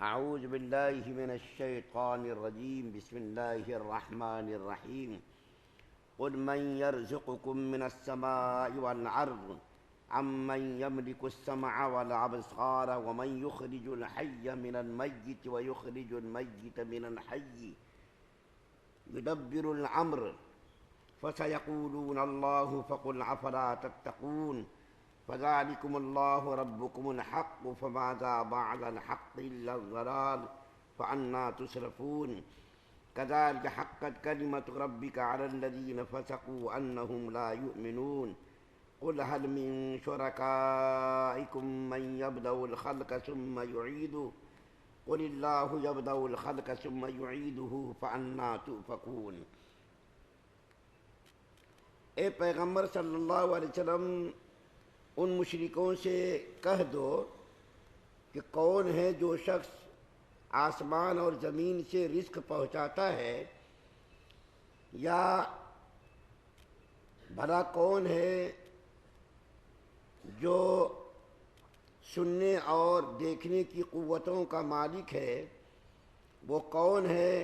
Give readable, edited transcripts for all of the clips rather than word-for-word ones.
اعوذ باللہ من الشیطان الرجیم بسم اللہ الرحمن الرحیم قل من يرزقكم من السماء والارض عمن يملك السمع والابصار ومن يخرج الحي من الميت ويخرج الميت من الحي يدبر الامر فسيقولون الله فقل افلا تتقون فذلكم الله ربكم الحق فماذا بعد الحق إلا الضلال فأنى تصرفون كذلك حقت كلمة ربك على الذين فسقوا أنهم لا يؤمنون قل هل من شركائكم من يبدأ الخلق ثم يعيده قل الله يبدأ الخلق ثم يعيده فأنى تؤفكون۔ اے پیغمبر صلی اللہ علیہ وسلم، ان مشرکوں سے کہہ دو کہ کون ہے جو شخص آسمان اور زمین سے رزق پہنچاتا ہے، یا بھلا کون ہے جو سننے اور دیکھنے کی قوتوں کا مالک ہے، وہ کون ہے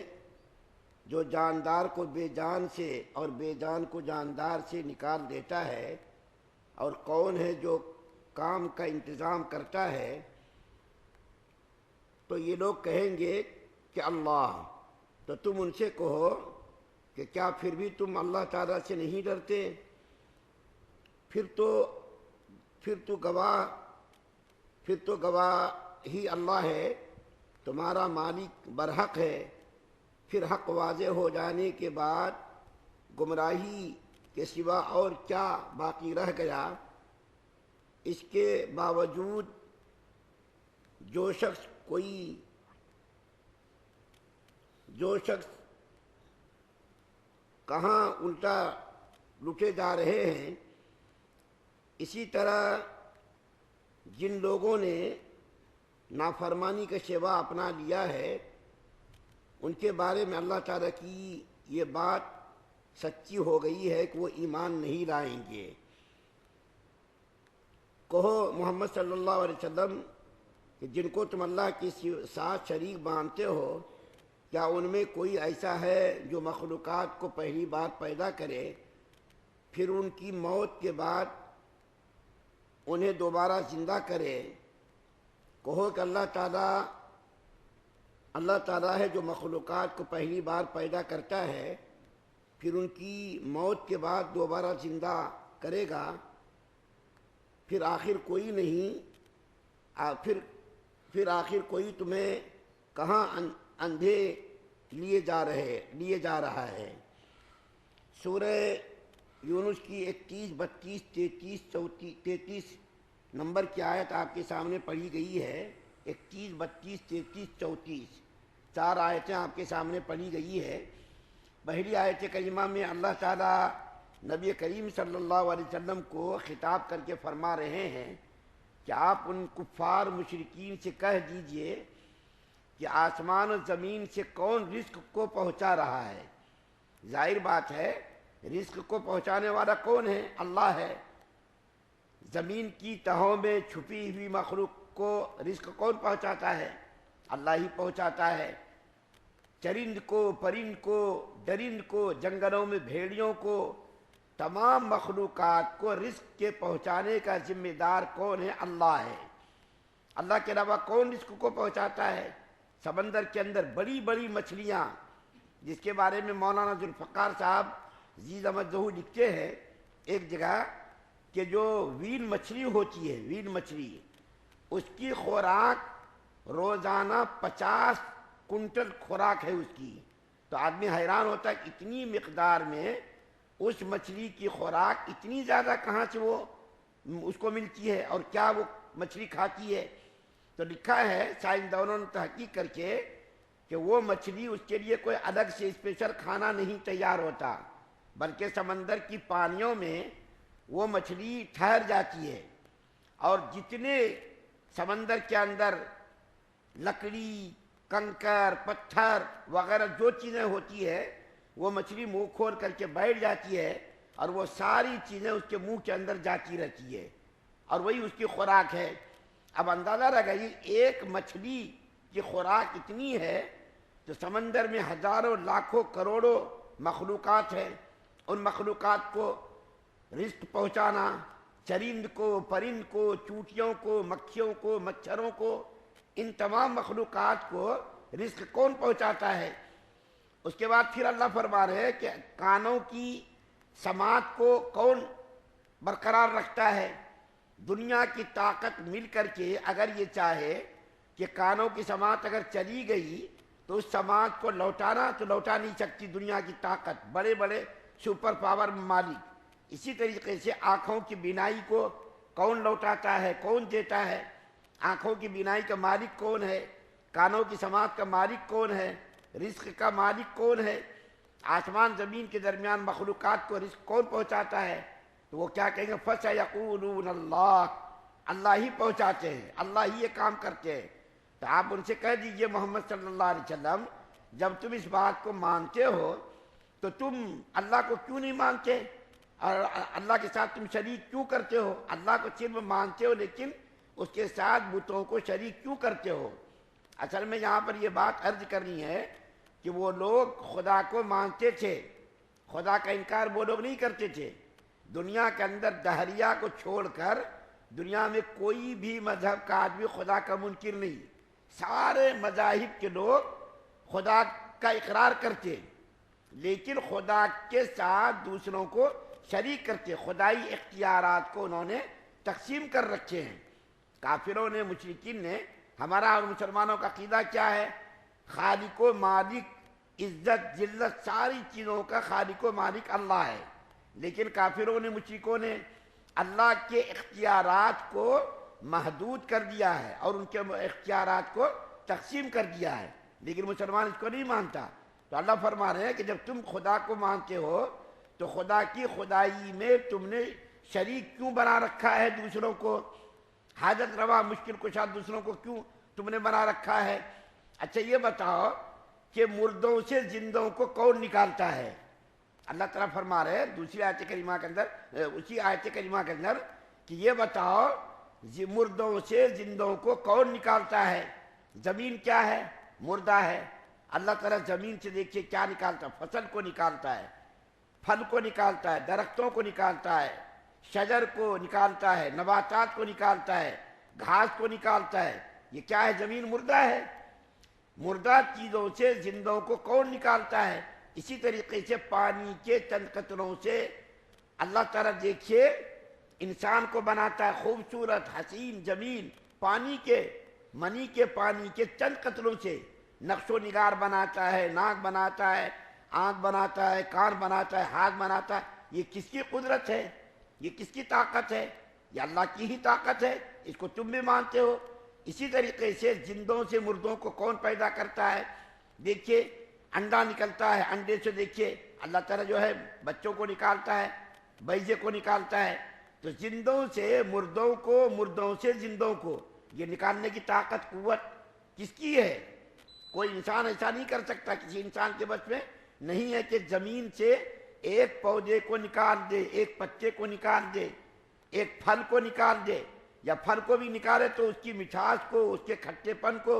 جو جاندار کو بے جان سے اور بے جان کو جاندار سے نکال دیتا ہے، اور کون ہے جو کام کا انتظام کرتا ہے؟ تو یہ لوگ کہیں گے کہ اللہ۔ تو تم ان سے کہو کہ کیا پھر بھی تم اللہ تعالیٰ سے نہیں ڈرتے؟ پھر تو گواہ ہی اللہ ہے، تمہارا مالک برحق ہے۔ پھر حق واضح ہو جانے کے بعد گمراہی کے سوا اور کیا باقی رہ گیا؟ اس کے باوجود جو شخص کہاں الٹا لٹے جا رہے ہیں، اسی طرح جن لوگوں نے نافرمانی کا شیوا اپنا لیا ہے، ان کے بارے میں اللہ تعالیٰ کی یہ بات سچی ہو گئی ہے کہ وہ ایمان نہیں لائیں گے۔ کہو محمد صلی اللہ علیہ وسلم کہ جن کو تم اللہ کے ساتھ شریک مانتے ہو، کیا ان میں کوئی ایسا ہے جو مخلوقات کو پہلی بار پیدا کرے، پھر ان کی موت کے بعد انہیں دوبارہ زندہ کرے؟ کہو کہ اللہ تعالیٰ ہے جو مخلوقات کو پہلی بار پیدا کرتا ہے، پھر ان کی موت کے بعد دوبارہ زندہ کرے گا۔ پھر آخر کوئی تمہیں کہاں اندھے لیے جا رہا ہے۔ سورہ یونس کی 31، 32، 33 نمبر کی آیت آپ کے سامنے پڑھی گئی ہے۔ 31، 32، 33، 34 چار آیتیں آپ کے سامنے پڑھی گئی ہے۔ پہلی آیت کریمہ میں اللہ تعالیٰ نبی کریم صلی اللہ علیہ وسلم کو خطاب کر کے فرما رہے ہیں کہ آپ ان کفار مشرکین سے کہہ دیجئے کہ آسمان و زمین سے کون رزق کو پہنچا رہا ہے۔ ظاہر بات ہے، رزق کو پہنچانے والا کون ہے؟ اللہ ہے۔ زمین کی تہوں میں چھپی ہوئی مخلوق کو رزق کون پہنچاتا ہے؟ اللہ ہی پہنچاتا ہے۔ چرند کو، پرند کو، درند کو، جنگلوں میں بھیڑیوں کو، تمام مخلوقات کو رزق کے پہنچانے کا ذمہ دار کون ہے؟ اللہ ہے۔ اللہ کے علاوہ کون رزق کو پہنچاتا ہے؟ سمندر کے اندر بڑی بڑی مچھلیاں، جس کے بارے میں مولانا ذوالفقار صاحب عزیز احمد ظہور لکھتے ہیں ایک جگہ کہ جو ویل مچھلی ہوتی ہے، ویل مچھلی، اس کی خوراک روزانہ 50 کنٹل خوراک ہے اس کی۔ تو آدمی حیران ہوتا ہے کہ اتنی مقدار میں اس مچھلی کی خوراک اتنی زیادہ کہاں سے وہ اس کو ملتی ہے، اور کیا وہ مچھلی کھاتی ہے؟ تو لکھا ہے سائنسدانوں نے تحقیق کر کے کہ وہ مچھلی، اس کے لیے کوئی الگ سے اسپیشل کھانا نہیں تیار ہوتا، بلکہ سمندر کی پانیوں میں وہ مچھلی ٹھہر جاتی ہے، اور جتنے سمندر کے اندر لکڑی، کنکر، پتھر وغیرہ جو چیزیں ہوتی ہے، وہ مچھلی منہ کھول کر کے بیٹھ جاتی ہے، اور وہ ساری چیزیں اس کے منہ کے اندر جاتی رہتی ہے، اور وہی اس کی خوراک ہے۔ اب اندازہ لگائیے ایک مچھلی کی خوراک اتنی ہے تو سمندر میں ہزاروں لاکھوں کروڑوں مخلوقات ہیں، ان مخلوقات کو رزق پہنچانا، چرند کو، پرند کو، چوٹیوں کو، مکھیوں کو، مچھروں کو، ان تمام مخلوقات کو رزق کون پہنچاتا ہے؟ اس کے بعد پھر اللہ فرما رہے ہیں کہ کانوں کی سماعت کو کون برقرار رکھتا ہے؟ دنیا کی طاقت مل کر کے اگر یہ چاہے کہ کانوں کی سماعت اگر چلی گئی تو اس سماعت کو لوٹانا تو لوٹا نہیں سکتی دنیا کی طاقت، بڑے بڑے سپر پاور ممالک۔ اسی طریقے سے آنکھوں کی بینائی کو کون لوٹاتا ہے، کون دیتا ہے؟ آنکھوں کی بینائی کا مالک کون ہے؟ کانوں کی سماعت کا مالک کون ہے؟ رزق کا مالک کون ہے؟ آسمان زمین کے درمیان مخلوقات کو رزق کون پہنچاتا ہے؟ تو وہ کیا کہیں گے؟ فَسَيَقُولُونَ اللَّهُ، اللہ ہی پہنچاتے ہیں، اللہ ہی یہ کام کرتے ہیں۔ تو آپ ان سے کہہ دیجئے محمد صلی اللہ علیہ وسلم، جب تم اس بات کو مانتے ہو تو تم اللہ کو کیوں نہیں مانتے اور اللہ کے ساتھ تم شریک کیوں کرتے ہو؟ اللہ کو صرف مانتے ہو لیکن اس کے ساتھ بتوں کو شریک کیوں کرتے ہو؟ اصل میں یہاں پر یہ بات عرض کرنی ہے کہ وہ لوگ خدا کو مانتے تھے، خدا کا انکار وہ لوگ نہیں کرتے تھے۔ دنیا کے اندر دہریہ کو چھوڑ کر دنیا میں کوئی بھی مذہب کا آدمی خدا کا منکر نہیں، سارے مذاہب کے لوگ خدا کا اقرار کرتے لیکن خدا کے ساتھ دوسروں کو شریک کرتے، خدائی اختیارات کو انہوں نے تقسیم کر رکھے ہیں۔ کافروں نے، مشرکین نے، ہمارا اور مسلمانوں کا عقیدہ کیا ہے؟ خالق و مالک، عزت ذلت ساری چیزوں کا خالق و مالک اللہ ہے، لیکن کافروں نے، مشرکوں نے اللہ کے اختیارات کو محدود کر دیا ہے اور ان کے اختیارات کو تقسیم کر دیا ہے، لیکن مسلمان اس کو نہیں مانتا۔ تو اللہ فرما رہے ہیں کہ جب تم خدا کو مانتے ہو تو خدا کی خدائی میں تم نے شریک کیوں بنا رکھا ہے دوسروں کو؟ حاجت روا مشکل کشا دوسروں کو کیوں تم نے بنا رکھا ہے؟ اچھا یہ بتاؤ کہ مردوں سے زندوں کو کون نکالتا ہے؟ اللہ تعالیٰ فرما رہے ہیں دوسری آیت کریمہ کے اندر، اسی آیت کریمہ کے اندر، کہ یہ بتاؤ مردوں سے زندوں کو کون نکالتا ہے؟ زمین کیا ہے؟ مردہ ہے۔ اللہ تعالیٰ زمین سے دیکھیے کیا نکالتا ہے؟ فصل کو نکالتا ہے، پھل کو نکالتا ہے، درختوں کو نکالتا ہے، شجر کو نکالتا ہے، نباتات کو نکالتا ہے، گھاس کو نکالتا ہے۔ یہ کیا ہے؟ زمین مردہ ہے۔ مردہ چیزوں سے زندوں کو کون نکالتا ہے؟ اسی طریقے سے پانی کے چند قطروں سے اللہ تعالیٰ دیکھیے انسان کو بناتا ہے، خوبصورت حسین زمین، پانی کے، منی کے پانی کے چند قطروں سے نقش و نگار بناتا ہے، ناک بناتا ہے، آنکھ بناتا ہے، کان بناتا ہے، ہاتھ بناتا ہے۔ یہ کس کی قدرت ہے؟ یہ کس کی طاقت ہے؟ یہ اللہ کی ہی طاقت ہے، اس کو تم بھی مانتے ہو۔ اسی طریقے سے زندوں سے مردوں کو کون پیدا کرتا ہے؟ دیکھیے انڈا نکلتا ہے، انڈے سے دیکھیے اللہ تعالیٰ جو ہے بچوں کو نکالتا ہے، بیضے کو نکالتا ہے۔ تو زندوں سے مردوں کو، مردوں سے زندوں کو، یہ نکالنے کی طاقت قوت کس کی ہے؟ کوئی انسان ایسا نہیں کر سکتا، کسی انسان کے بس میں نہیں ہے کہ زمین سے ایک پودے کو نکال دے، ایک پتے کو نکال دے، ایک پھل کو نکال دے، یا پھل کو بھی نکالے تو اس کی مٹھاس کو، اس کے کھٹے پن کو،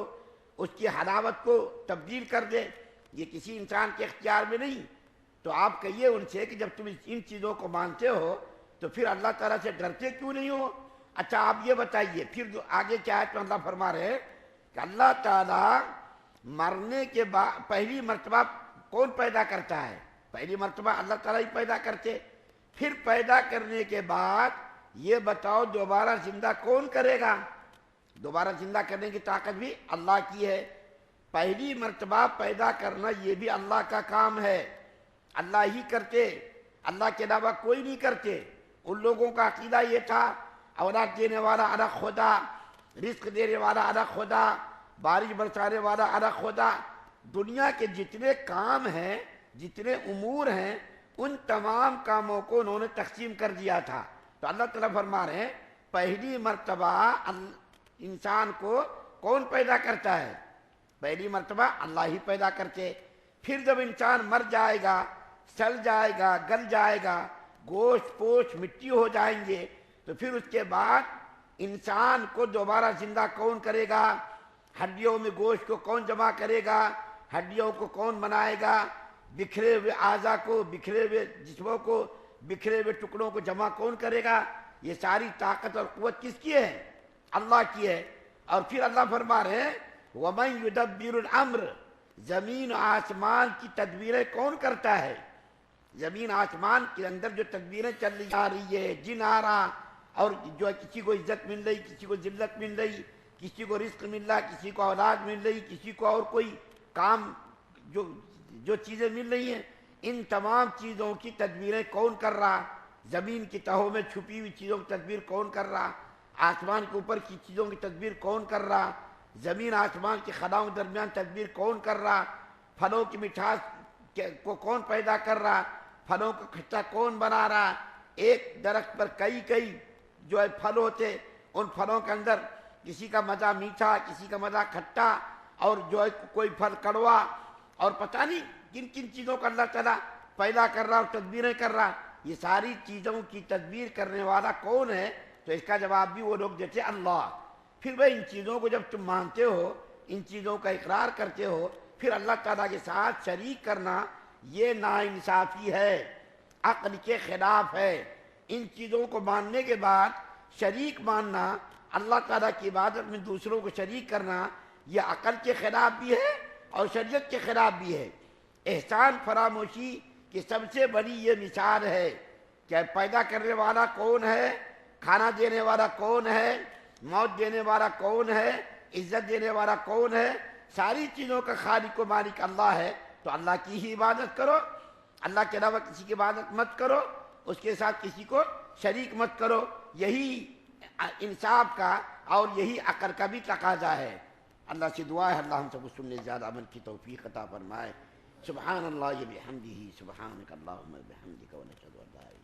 اس کی حلاوت کو تبدیل کر دے۔ یہ کسی انسان کے اختیار میں نہیں۔ تو آپ کہیے ان سے کہ جب تم ان چیزوں کو مانتے ہو تو پھر اللہ تعالیٰ سے ڈرتے کیوں نہیں ہو؟ اچھا آپ یہ بتائیے پھر جو آگے کیا ہے تو اللہ فرما رہے ہیں کہ اللہ تعالیٰ مرنے کے بعد پہلی مرتبہ کون پیدا کرتا ہے؟ پہلی مرتبہ اللہ تعالیٰ ہی پیدا کرتے، پھر پیدا کرنے کے بعد یہ بتاؤ دوبارہ زندہ کون کرے گا؟ دوبارہ زندہ کرنے کی طاقت بھی اللہ کی ہے۔ پہلی مرتبہ پیدا کرنا یہ بھی اللہ کا کام ہے، اللہ ہی کرتے، اللہ کے علاوہ کوئی نہیں کرتے۔ ان لوگوں کا عقیدہ یہ تھا اولاد دینے والا الگ خدا، رزق دینے والا الگ خدا، بارش برسانے والا الگ خدا۔ دنیا کے جتنے کام ہیں، جتنے امور ہیں، ان تمام کاموں کو انہوں نے تقسیم کر دیا تھا۔ تو اللہ تعالیٰ فرما رہے ہیں پہلی مرتبہ انسان کو کون پیدا کرتا ہے؟ پہلی مرتبہ اللہ ہی پیدا کرتے۔ پھر جب انسان مر جائے گا، سل جائے گا، گل جائے گا، گوشت پوش مٹی ہو جائیں گے، تو پھر اس کے بعد انسان کو دوبارہ زندہ کون کرے گا؟ ہڈیوں میں گوشت کو کون جمع کرے گا، ہڈیوں کو کون بنائے گا، بکھرے ہوئے اعضا کو، بکھرے ہوئے جسموں کو، بکھرے ہوئے ٹکڑوں کو جمع کون کرے گا؟ یہ ساری طاقت اور قوت کس کی ہے؟ اللہ کی ہے۔ اور پھر اللہ فرما رہے ہیں وَمَن يُدَبِّرُ الْأَمْرَ، زمین و آسمان کی تدبیریں کون کرتا ہے؟ زمین آسمان کے اندر جو تدبیریں چل رہی ہے، جن آ رہا، اور جو کسی کو عزت مل رہی، کسی کو ذلت مل رہی، کسی کو رزق مل رہا، کسی کو اولاد مل رہی، کسی کو اور کوئی کام، جو چیزیں مل رہی ہیں، ان تمام چیزوں کی تدبیریں کون کر رہا؟ زمین کی تہوں میں چھپی ہوئی چیزوں کی تدبیر کون کر رہا؟ آسمان کے اوپر کی چیزوں کی تدبیر کون کر رہا؟ زمین آسمان کے خلاؤں کے درمیان تدبیر کون کر رہا؟ پھلوں کی مٹھاس کو کون پیدا کر رہا؟ پھلوں کو کھٹا کون بنا رہا؟ ایک درخت پر کئی جو ہے پھل ہوتے، ان پھلوں کے اندر کسی کا مزہ میٹھا، کسی کا مزہ کھٹا، اور جو ہے کوئی پھل کڑوا، اور پتہ نہیں کن کن چیزوں کا اللہ تعالیٰ پیدا کر رہا اور تدبیریں کر رہا۔ یہ ساری چیزوں کی تدبیر کرنے والا کون ہے؟ تو اس کا جواب بھی وہ لوگ دیتے اللہ۔ پھر بھائی ان چیزوں کو جب تم مانتے ہو، ان چیزوں کا اقرار کرتے ہو، پھر اللہ تعالیٰ کے ساتھ شریک کرنا یہ ناانصافی ہے، عقل کے خلاف ہے۔ ان چیزوں کو ماننے کے بعد شریک ماننا، اللہ تعالیٰ کی عبادت میں دوسروں کو شریک کرنا، یہ عقل کے خلاف بھی ہے اور شریعت کے خلاف بھی ہے۔ احسان فراموشی کی سب سے بڑی یہ مثال ہے کہ پیدا کرنے والا کون ہے، کھانا دینے والا کون ہے، موت دینے والا کون ہے، عزت دینے والا کون ہے، ساری چیزوں کا خالق و مالک اللہ ہے۔ تو اللہ کی ہی عبادت کرو، اللہ کے علاوہ کسی کی عبادت مت کرو، اس کے ساتھ کسی کو شریک مت کرو۔ یہی انصاف کا اور یہی عقل کا بھی تقاضا ہے۔ اللہ سے دعا ہے اللہ ہم سب کو سننے زیادہ عمل کی توفیق عطا فرمائے۔ سبحان اللہ بحمدہ، سبحانک اللہم وبحمدک، ونشہد ان لا الہ